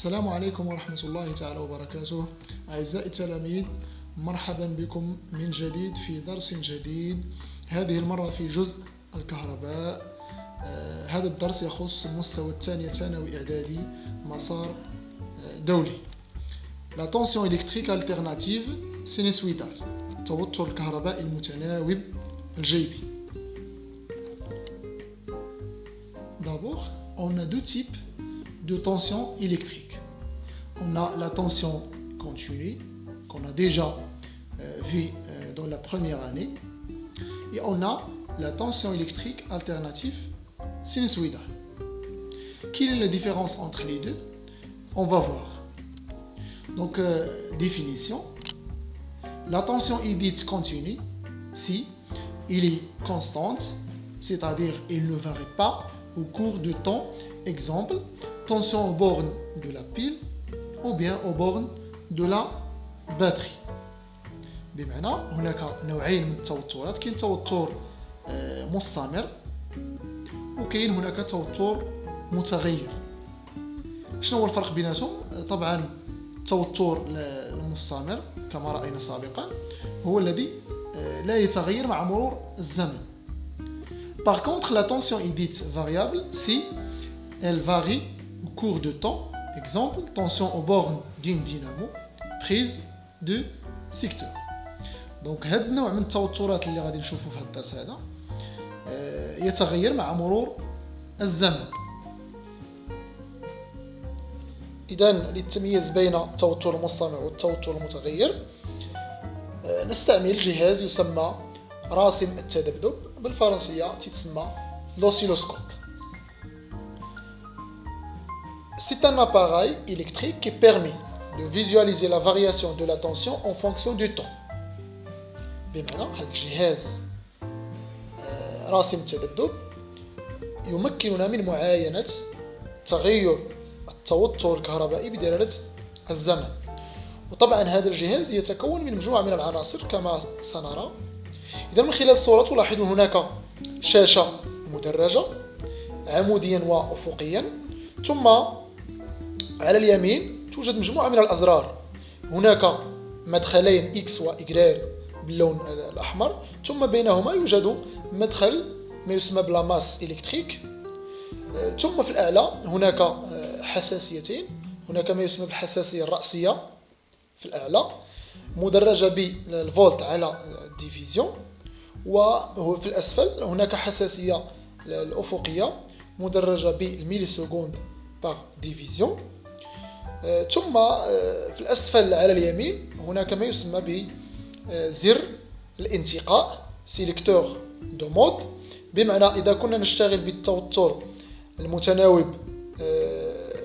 السلام عليكم ورحمة الله تعالى وبركاته. أعزائي التلاميذ، مرحبا بكم من جديد في درس جديد، هذه المرة في جزء الكهرباء. هذا الدرس يخص المستوى الثاني ثانوي إعدادي مسار دولي. La tension électrique alternative sinusoïdale، التوتر الكهربائي المتناوب الجيبي. D'abord, on a deux types de tension électrique. On a la tension continue, qu'on a déjà vu dans la première année, et on a la tension électrique alternative sinusoïdale. Quelle est la différence entre les deux? On va voir. Donc, définition. La tension est dite continue si elle est constante, c'est-à-dire elle ne varie pas au cours du temps. Exemple, tension aux bornes de la pile ou bien aux bornes de la batterie. بمعنى هناك نوعين من التوترات، كاين توتر مستمر وكاين هناك توتر متغير. شنو هو الفرق بيناتهم؟ طبعا التوتر المستمر كما رأينا سابقا هو الذي لا يتغير مع مرور الزمن. Par contre, la tension est dite variable si elle varie au cours de temps. Exemple, tension aux bornes d'une dynamo, prise de secteur. Donc, هذا النوع من التوترات اللي غادي نشوفوا في هذا الدرس هذا يتغير مع مرور الزمن. إذا للتمييز بين التوتر المستمر والتوتر المتغير نستعمل جهاز يسمى راسم التذبذب، بالفرنسية تسمى l'oscilloscope. C'est un appareil électrique qui permet de visualiser la variation de la tension en fonction du temps. بمعنى هذا الجهاز راسم التذبذب يمكننا من معاينة تغير التوتر الكهربائي بدلالة الزمن. وطبعا هذا الجهاز يتكون من مجموعة من العناصر كما سنرى. إذا من خلال الصورة تلاحظون هناك شاشة مدرجة عموديا وأفقيا، ثم على اليمين توجد مجموعة من الأزرار. هناك مدخلين X و Y باللون الأحمر، ثم بينهما يوجد مدخل ما يسمى بلا ماس إلكتريك. ثم في الأعلى هناك حساسيتين، هناك ما يسمى بالحساسية الرأسية في الأعلى مدرجة بالفولت على الديفيزيون، وفي الأسفل هناك حساسية الأفقية مدرجة بالميلي سكوند باغ ديفيزيون. ثم في الأسفل على اليمين هناك ما يسمى بزر الانتقاء سيلكتور دو مود، بمعنى إذا كنا نشتغل بالتوتر المتناوب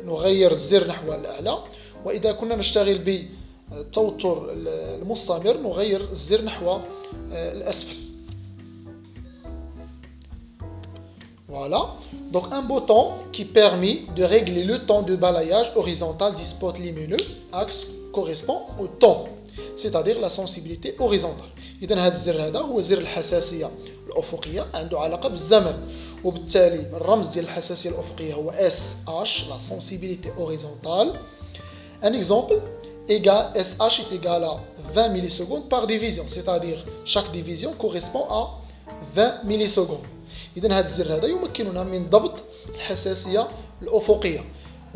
نغير الزر نحو الأعلى، وإذا كنا نشتغل بالتوتر المستمر نغير الزر نحو الأسفل. Voilà, donc un bouton qui permet de régler le temps de balayage horizontal du spot lumineux. Axe correspond au temps, c'est-à-dire la sensibilité horizontale. إذا هذا الزر هذا هو زر الحساسية الأفقية، عنده علاقة بالزمن، وبالتالي الرمز ديال الحساسية الأفقية هو SH, la sensibilité horizontale. Un exemple, SH est égal à 20 millisecondes par division, c'est-à-dire chaque division correspond à 20 millisecondes. إذن هذا الزر هذا يمكننا من ضبط الحساسية الأفقية،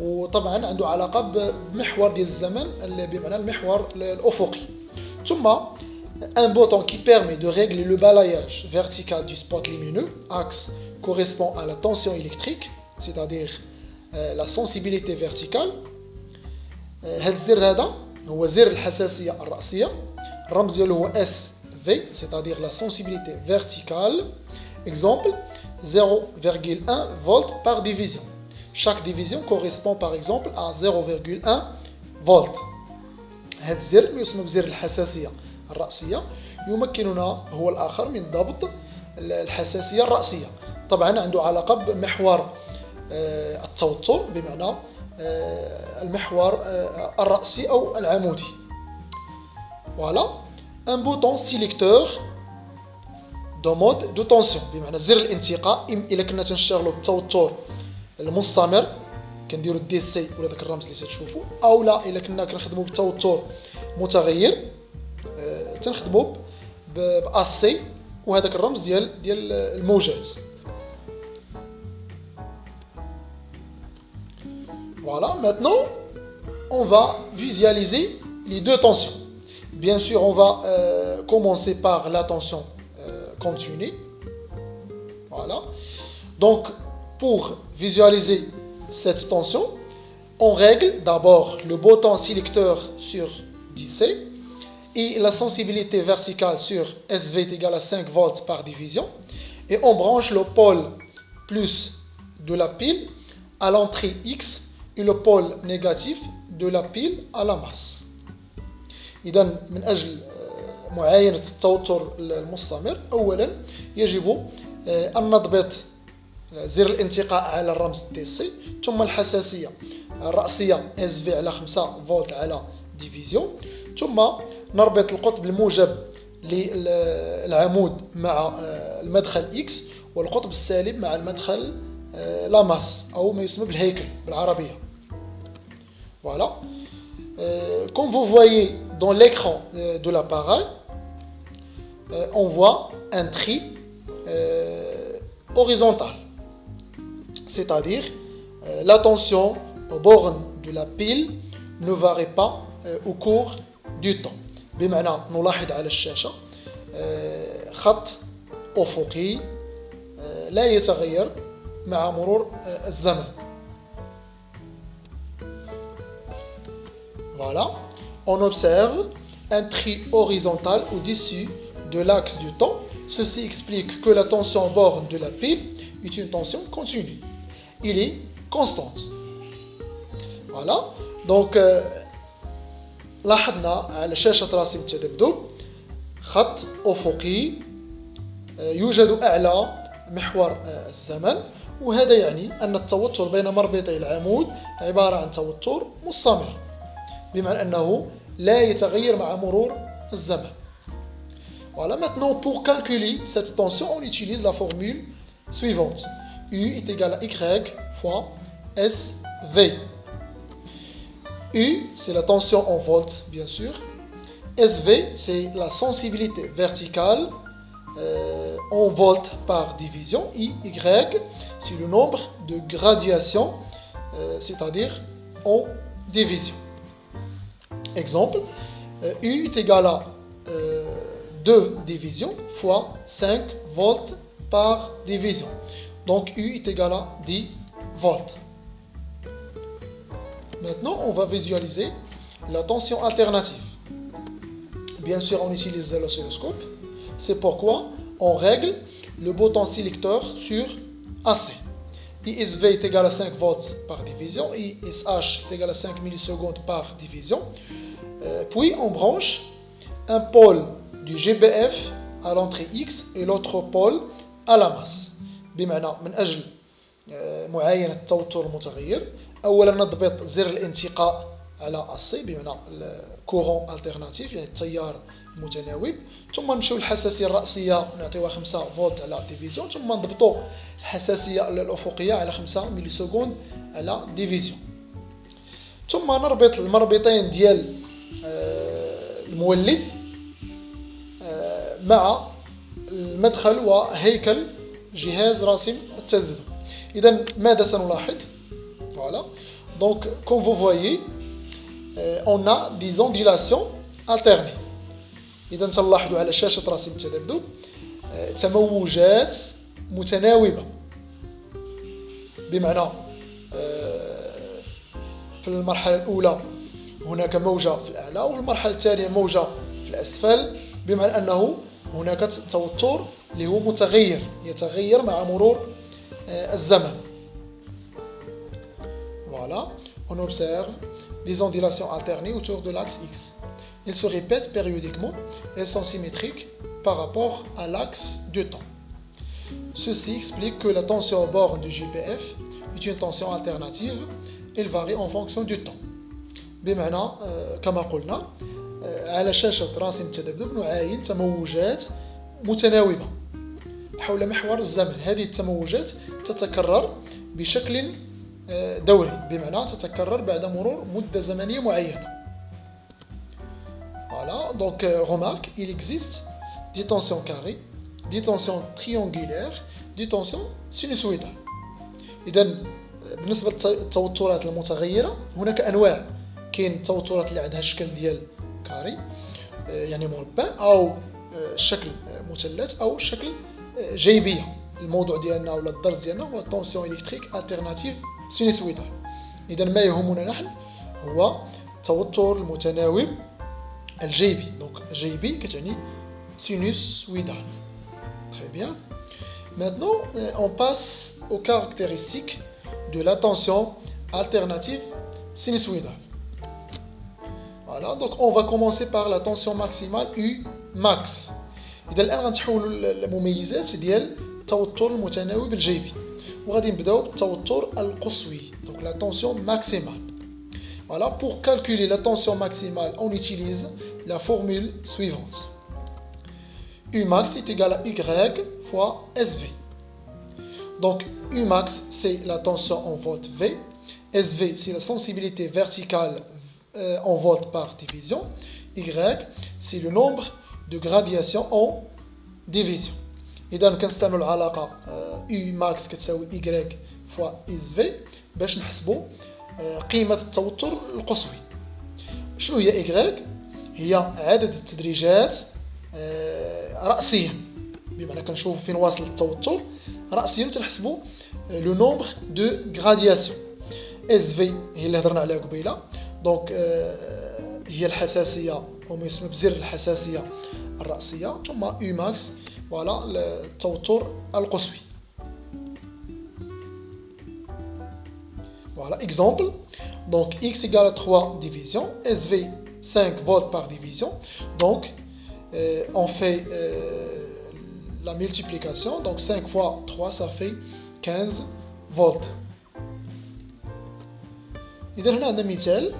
وطبعا عنده علاقة بمحور ديال الزمن بمعنى المحور الأفقي. ثم un bouton qui permet de régler le balayage vertical du spot lumineux. Axe correspond à la tension électrique, c'est-à-dire la sensibilité verticale. هذا الزر هذا هو زر الحساسية الرأسية، الرمز ديالو هو SV, c'est-à-dire la sensibilité verticale. Exemple, 0,1 volts par division. Chaque division correspond par exemple à 0,1 volts. هذا الزر يسمى بزر الحساسية الرأسية، يمكننا هو الآخر من ضبط الحساسية الرأسية. طبعا عنده علاقة بمحور التوتر بمعنى المحور الرأسي أو العمودي. Voilà, un bouton sélecteur de mode de tension بمعنى زر الانتقاء. إلا كنا تنشتغلوا بالتوتر المستمر كنديروا دي سي ولا داك الرمز اللي تشوفوا، او لا الا كنا كنخدموا بالتوتر متغير تنخدموا باسي وهذاك الرمز ديال الموجات. Voilà, maintenant on va visualiser les deux tensions. Bien sûr, on va commencer par la tension continue. Voilà. Donc, pour visualiser cette tension, on règle d'abord le bouton sélecteur sur 10C et la sensibilité verticale sur SV est égale à 5 volts par division. Et on branche le pôle plus de la pile à l'entrée X et le pôle négatif de la pile à la masse. إذا من أجل معاينة التوتر المستمر أولا يجب أن نضبط زر الانتقاء على الرمز DC، ثم الحساسية الرأسية SV على 5 فولت على ديفيزيون، ثم نربط القطب الموجب للعمود مع المدخل X والقطب السالب مع المدخل لا ماس أو ما يسمى بالهيكل بالعربية. Voilà. Comme vous voyez dans l'écran de l'appareil, on voit un tri horizontal, c'est-à-dire la tension aux bornes de la pile ne varie pas au cours du temps. بمعنى نلاحظ على الشاشة خط أفقي لا يتغير مع مرور الزمن. Voilà, on observe un tri horizontal au-dessus de l'axe du temps. Ceci explique que la tension borne de la pile est une tension continue. Il est constante. Voilà, donc لاحظنا على شاشة رسم التذبذب خط أفقي يوجد أعلى محور الزمن، وهذا يعني أن التوتر بين مربطي العمود عبارة عن توتر مستمر، بمعنى أنه لا يتغير مع مرور الزمن. Voilà, maintenant pour calculer cette tension, on utilise la formule suivante. U est égal à Y fois SV. U, c'est la tension en volts, bien sûr. SV, c'est la sensibilité verticale en volts par division. Y, c'est le nombre de gradations, c'est-à-dire en division. Exemple, U est égal à 2 divisions fois 5 volts par division. Donc U est égal à 10 volts. Maintenant, on va visualiser la tension alternative. Bien sûr, on utilise l'oscilloscope. C'est pourquoi on règle le bouton sélecteur sur AC. ISV est égal à 5 volts par division, ISH est égal à 5 millisecondes par division. Puis on branche un pôle du GBF à l'entrée X et l'autre pôle à la masse. بمعنى من أجل معاينة التوتر المتغير، أولا نضبط زر الانتقاء على AC بمعنى الكورون الترناتيف يعني التيار المتناوب، ثم نمشيو للحساسية الرأسية نعطيوها 5 فولت على ديفيزيون، ثم نضبطوا الحساسية الأفقية على 5 مليسكوند على ديفيزيون، ثم نربط المربطين ديال المولد مع المدخل وهيكل جهاز راسم التذبذب. إذا ماذا سنلاحظ؟ Voilà. Donc, comme vous voyez, on a des ondulations alternées. إذا تلاحظوا على شاشة راسم التذبذب تموجات متناوبة، بمعنى في المرحلة الأولى هناك موجة في الأعلى وفي المرحلة الثانية موجة في الأسفل، بمعنى أنه هناك توتر اللي هو متغير يتغير مع مرور الزمن. Voilà, on observe des ondulations alternées autour de l'axe X. Elles se répètent périodiquement, elles sont symétriques par rapport à l'axe de temps. Ceci explique que la tension au bord du GPF est une tension alternative, elle varie en fonction du temps. بمعنى كما قلنا على شاشة راسم التذبذب نعاين تموجات متناوبة حول محور الزمن. هذه التموجات تتكرر بشكل دوري، بمعنى تتكرر بعد مرور مدة زمنية معينة. Voilà, donc remarque, il existe des tensions carrées, des tensions triangulaires, des tensions sinusoïdales. إذا بالنسبة للتوترات المتغيرة هناك أنواع. كاين التوترات اللي عندها الشكل ديال كاري، يعني مربع، أو شكل مثلث، أو شكل جيبية. الموضوع ديالنا ولا الدرس ديالنا هو تونسيون إلكتريك ألتيرناتيف سينوسويدال. إذا ما يهمنا نحن هو التوتر المتناوب الجيبي. دونك جيبي كتعني sinusoïdal. Très bien. Maintenant, on passe aux caractéristiques de la tension alternative sinusoïdale. Voilà, donc on va commencer par la tension maximale U max. إذا الآن غنتحولوا للمميزات ديال التوتر المتناوب الجيبي، وغادي نبداو بالتوتر القصوي. Donc la tension maximale. Voilà, pour calculer la tension maximale, on utilise la formule suivante. U max est égal à Y fois SV. Donc U max, c'est la tension en volts V. SV, c'est la sensibilité verticale en volts par division. Y, c'est le nombre de gradations en division. إذا كنستعملوا العلاقة U max كتساوي Y fois SV باش نحسبوا قيمة التوتر القصوي. شنو هي Y؟ هي عدد التدريجات رأسيا، بمعنى كنشوفوا فين واصل التوتر رأسيا تنحسبوا لو نومبر دو غرادياسيون. SV هي اللي هضرنا عليها قبيله، دونك هي الحساسية أو ما يسمى بزر الحساسية الرأسية، ثم U max فوالا التوتر القصوي. Voilà, exemple. Donc, X égale à 3 divisions, SV 5 volts par division. Donc, on fait la multiplication. Donc, 5 fois 3, ça fait 15 volts. إذا هنا عندنا مثال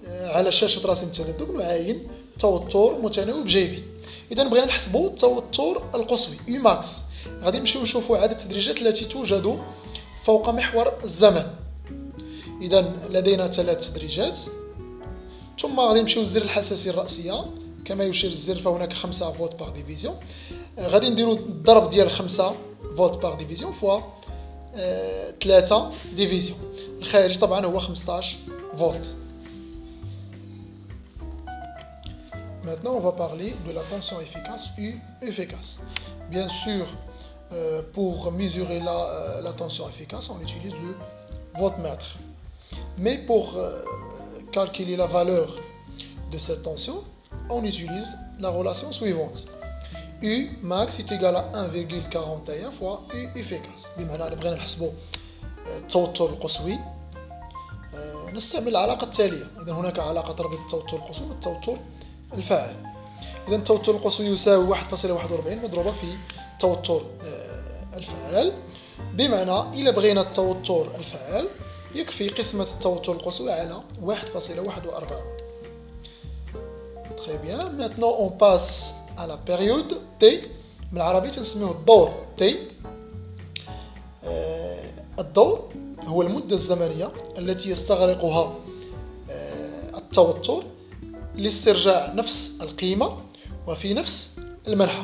على شاشة رسم التذبذب نعاين توتر متناوب جيبي. إذا بغينا نحسبوا التوتر القصوي U max. غادي نمشيو نشوفوا عدد التدريجات التي توجد فوق محور الزمن. إذا لدينا 3 تدريجات، ثم غادي نمشيو للزر الحساسية الرأسية كما يشير الزر، فهناك 5 فولت باغ ديفيزيون. غادي نديرو الضرب ديال 5 فولت باغ ديفيزيون فوا 3 ديفيزيون. الخارج طبعا هو 15 فولت. Maintenant, on va parler de la tension efficace U efficace. Bien sûr, pour mesurer la tension efficace, on utilise le voltmètre. Mais pour calculer la valeur de cette tension, on utilise la relation suivante. U max est égal à 1,41 fois U efficace. بمعنى بغينا نحسبوا التوتر القصوي نستعمل العلاقة التالية. إذا هناك علاقة تربط التوتر القصوي بالتوتر الفاعل. إذا التوتر القصوي يساوي 1.41 مضروبة في التوتر الفاعل، بمعنى إلا بغينا التوتر الفاعل يكفي قسمة التوتر القصوي على 1.41. Très bien. Maintenant on passe à la période T. بالعربية تنسميه الدور T. الدور هو المدة الزمنية التي يستغرقها التوتر لاسترجاع نفس القيمة وفي نفس المنحى.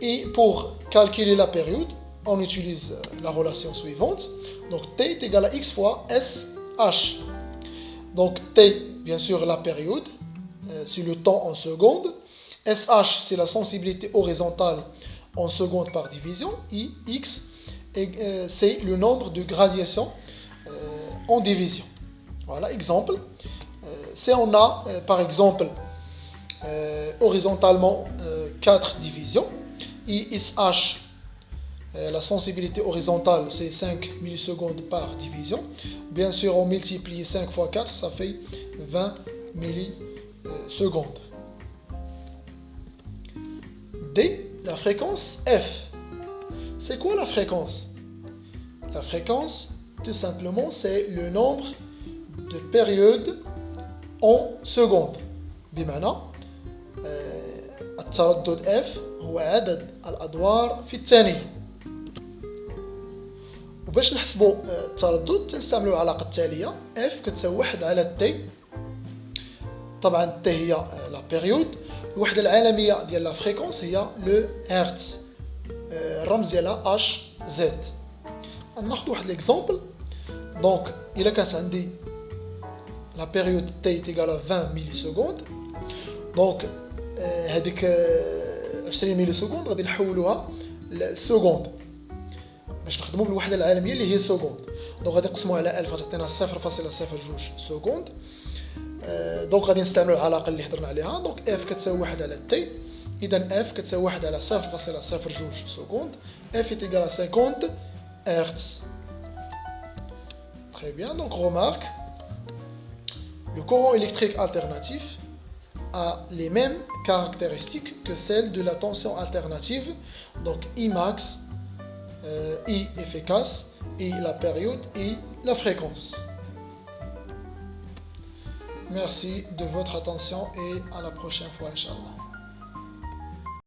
Et pour calculer la période, on utilise la relation suivante. Donc T est égal à X fois SH. Donc T, bien sûr, la période, c'est le temps en secondes. SH, c'est la sensibilité horizontale en secondes par division. Et X, c'est le nombre de gradations en division. Voilà, exemple. Si on a, par exemple, horizontalement 4 divisions, et SH, la sensibilité horizontale, c'est 5 millisecondes par division. Bien sûr, on multiplie 5 fois 4, ça fait 20 millisecondes. D, la fréquence F. C'est quoi la fréquence? La fréquence, tout simplement, c'est le nombre de périodes en secondes. بمعنى التردد F هو عدد الأدوار في الثانية. وباش نحسبوا التردد تنستعملوا العلاقه التاليه اف كتساوي 1 على تي. طبعا تي هي لا بيريود، الوحده العالميه ديال لا فريكونس هي لو هرتز، الرمز ديالها اش زد. ناخذ واحد ليكزامبل. دونك الا كانت عندي لا بيريود تي تيغال 20 ملي سكوند، دونك هذيك 20 ملي سكوند غادي نحولوها لسكوند باش نخدموا بالوحده العالميه اللي هي سكوند. دونك غادي نقسموها على 1000 غتعطينا 0.02 سكوند. دونك غادي نستعملوا العلاقه اللي هضرنا عليها. دونك اف كتساوي 1 على تي، اذا اف كتساوي 1 على 0.02 سكوند. اف est égal à 50 Hz. Très bien, donc remarque, le courant électrique alternatif a les mêmes caractéristiques que celles de la tension alternative. Donc I max, I efficace, I la période, I la fréquence. Merci de votre attention et à la prochaine fois, Inch'Allah.